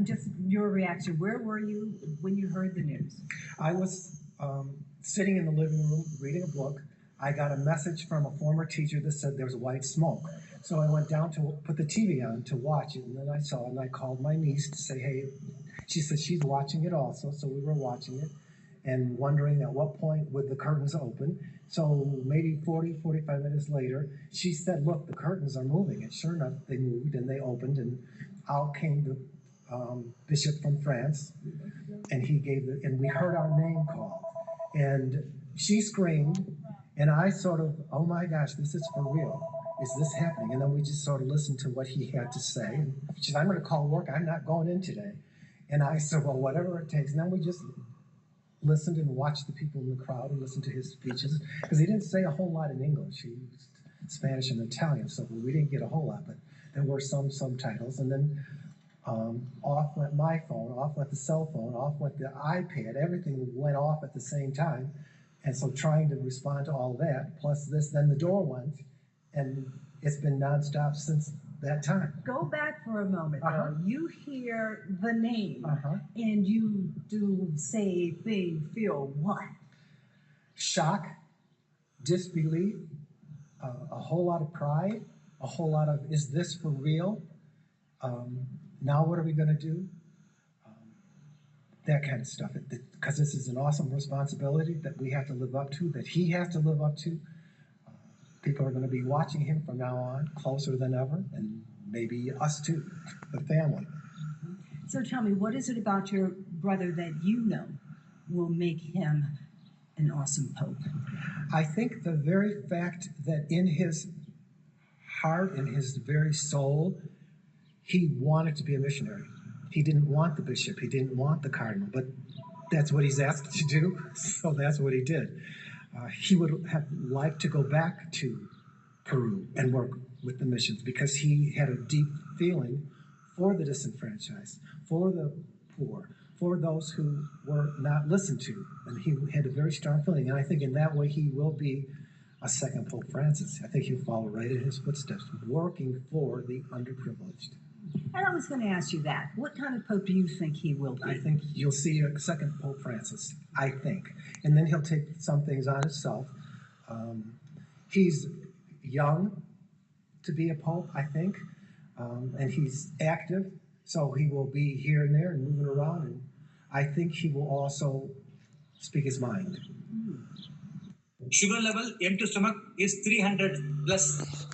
Just your reaction. Where were you when you heard the news? I was sitting in the living room reading a book. I got a message from a former teacher that said there was white smoke. So I went down to put the TV on to watch it, and then I saw it, and I called my niece to say, hey, she said she's watching it also, so we were watching it and wondering at what point would the curtains open. So maybe 40, 45 minutes later, she said, look, the curtains are moving. And sure enough, they moved and they opened, and out came the bishop from France, and he gave the, and we heard our name called, and she screamed, and I sort of, oh my gosh, this is for real. Is this happening? And then we just sort of listened to what he had to say. And she said, I'm going to call work. I'm not going in today. And I said, well, whatever it takes. And then we just listened and watched the people in the crowd and listened to his speeches, because he didn't say a whole lot in English. He used Spanish and Italian, so we didn't get a whole lot, but there were some subtitles. And then off went my phone, off went the cell phone, off went the iPad. Everything went off at the same time. And so trying to respond to all that, plus this, then the door went, and it's been nonstop since that time. Go back for a moment, though. You hear the name, and you do say, feel what? Shock, disbelief, a whole lot of pride, a whole lot of, is this for real? Now what are we going to do? That kind of stuff. Because this is an awesome responsibility that we have to live up to, that he has to live up to. People are going to be watching him from now on closer than ever, and maybe us too, the family. So tell me, what is it about your brother that you know will make him an awesome pope? I think the very fact that in his heart, in his very soul, he wanted to be a missionary. He didn't want the bishop, he didn't want the cardinal, but that's what he's asked to do, so that's what he did. He would have liked to go back to Peru and work with the missions, because he had a deep feeling for the disenfranchised, for the poor, for those who were not listened to. And he had a very strong feeling. And I think in that way he will be a second Pope Francis. I think he'll follow right in his footsteps, working for the underprivileged. And I was going to ask you that. What kind of Pope do you think he will be? I think you'll see a second Pope Francis, I think. And then he'll take some things on himself. He's young to be a Pope, I think. And he's active, so he will be here and there and moving around. And I think he will also speak his mind. Sugar level, empty stomach is 300 plus.